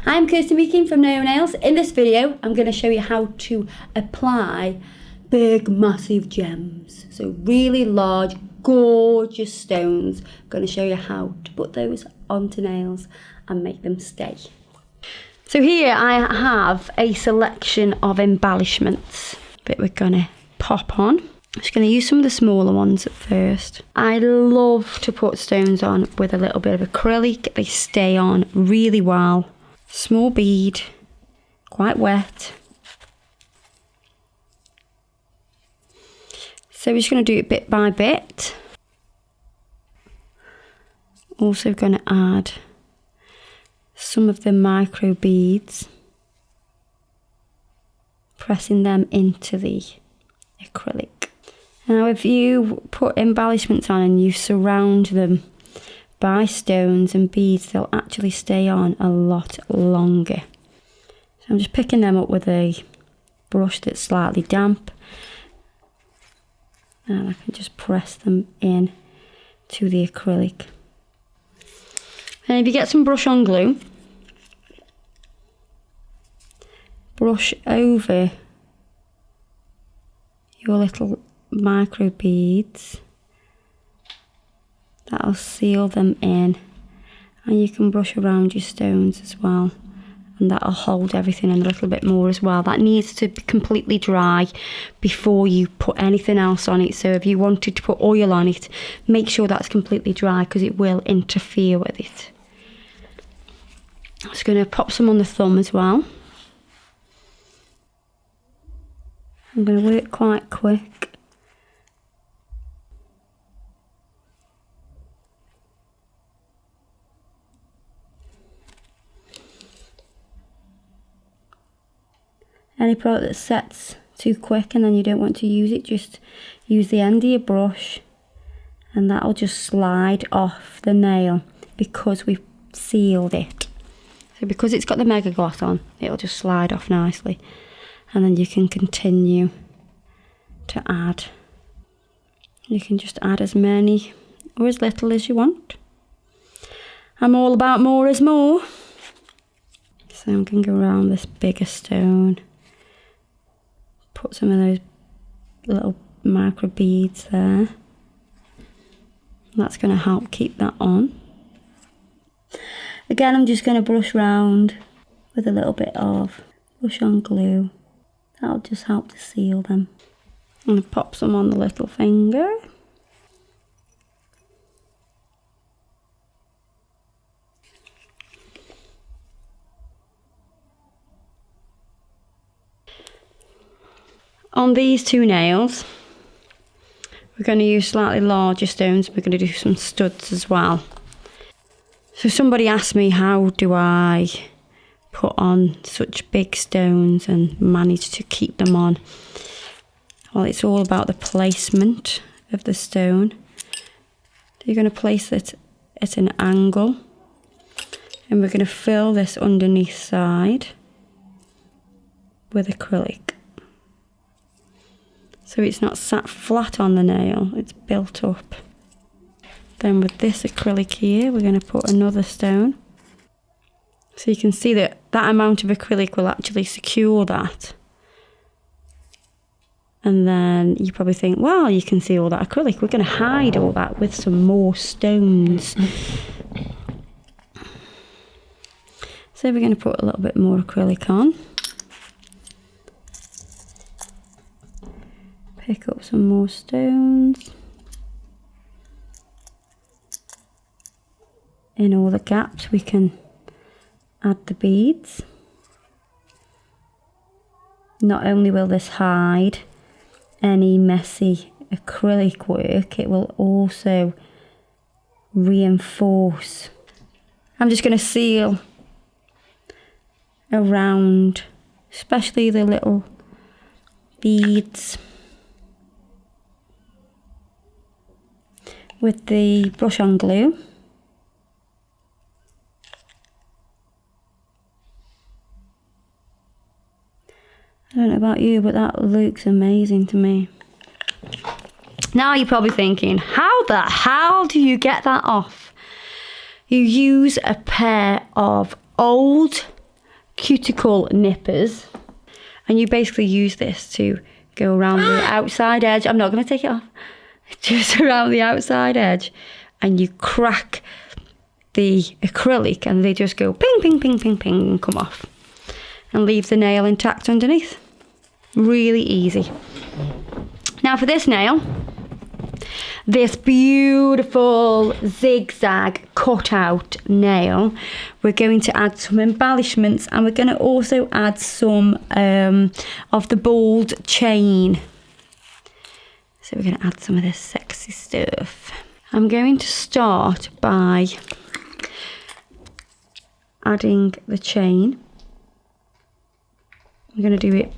I'm Kirsty Meakin from Naio Nails. In this video, I'm going to show you how to apply big, massive gems. So really large, gorgeous stones. I'm going to show you how to put those onto nails and make them stay. So here I have a selection of embellishments that we're going to pop on. I'm just going to use some of the smaller ones at first. I love to put stones on with a little bit of acrylic. They stay on really well. Small bead, quite wet. So we're just going to do it bit by bit. Also going to add some of the micro beads, pressing them into the acrylic. Now if you put embellishments on and you surround them by stones and beads, they'll actually stay on a lot longer. So I'm just picking them up with a brush that's slightly damp, and I can just press them in to the acrylic. And if you get some brush on glue, brush over your little micro beads. That'll seal them in, and you can brush around your stones as well, and that'll hold everything in a little bit more as well. That needs to be completely dry before you put anything else on it. So if you wanted to put oil on it, make sure that's completely dry because it will interfere with it. I'm just going to pop some on the thumb as well. I'm going to work quite quick. Any product that sets too quick and then you don't want to use it, just use the end of your brush and that'll just slide off the nail because we've sealed it. So because it's got the mega gloss on, it'll just slide off nicely, and then you can continue to add. You can just add as many or as little as you want. I'm all about more is more. So I'm going to go around this bigger stone. Put some of those little micro beads there. That's going to help keep that on. Again, I'm just going to brush round with a little bit of brush on glue. That'll just help to seal them. I'm going to pop some on the little finger. On these two nails, we're going to use slightly larger stones. We're going to do some studs as well. So somebody asked me, how do I put on such big stones and manage to keep them on? Well, it's all about the placement of the stone. You're going to place it at an angle, and we're going to fill this underneath side with acrylic. So it's not sat flat on the nail, it's built up. Then with this acrylic here, we're going to put another stone. So you can see that that amount of acrylic will actually secure that. And then you probably think, well, you can see all that acrylic. We're going to hide all that with some more stones. So we're going to put a little bit more acrylic on. Pick up some more stones. In all the gaps we can add the beads. Not only will this hide any messy acrylic work, it will also reinforce. I'm just going to seal around, especially the little beads, with the brush on glue. I don't know about you, but that looks amazing to me. Now you're probably thinking, how the hell do you get that off? You use a pair of old cuticle nippers, and you basically use this to go around the outside edge. I'm not going to take it off. Just around the outside edge, and you crack the acrylic and they just go ping, ping, ping, ping, ping and come off and leave the nail intact underneath. Really easy. Now for this nail, this beautiful zigzag cutout nail, we're going to add some embellishments, and we're going to also add some of the bold chain. So we're going to add some of this sexy stuff. I'm going to start by adding the chain. I'm going to do it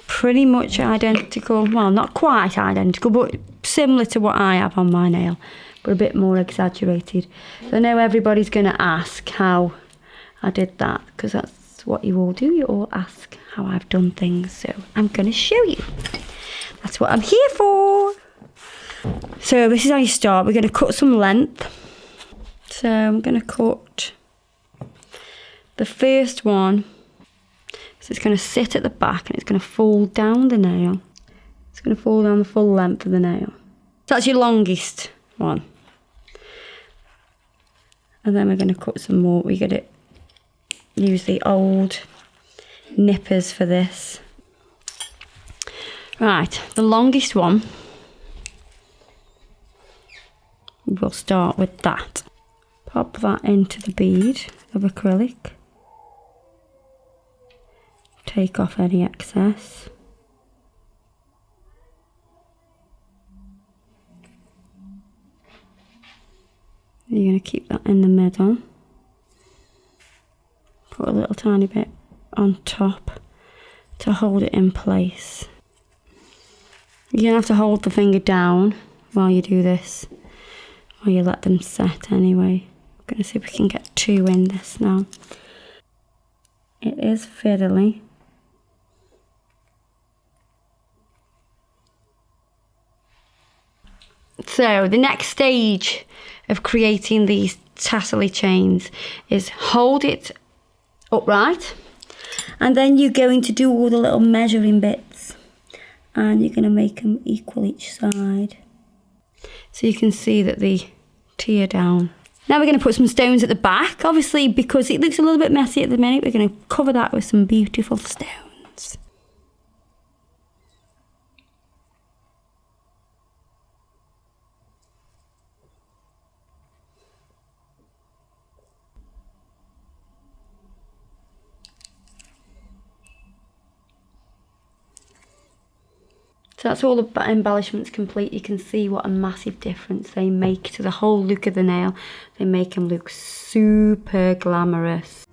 pretty much identical, well, not quite identical, but similar to what I have on my nail, but a bit more exaggerated. So I know everybody's going to ask how I did that, because that's what you all do. You all ask how I've done things, so I'm going to show you. That's what I'm here for. So this is how you start. We're going to cut some length. So I'm going to cut the first one. So it's going to sit at the back and it's going to fall down the nail. It's going to fall down the full length of the nail. So that's your longest one. And then we're going to cut some more. We're going to use the old nippers for this. Right, the longest one, we'll start with that. Pop that into the bead of acrylic. Take off any excess. You're going to keep that in the middle. Put a little tiny bit on top to hold it in place. You're going to have to hold the finger down while you do this, or you let them set anyway. I'm going to see if we can get 2 in this now. It is fiddly. So the next stage of creating these tassel-y chains is hold it upright, and then you're going to do all the little measuring bits, and you're going to make them equal each side. So you can see that they tear down. Now we're going to put some stones at the back. Obviously, because it looks a little bit messy at the minute, we're going to cover that with some beautiful stones. So that's all the embellishments complete. You can see what a massive difference they make to the whole look of the nail. They make them look super glamorous.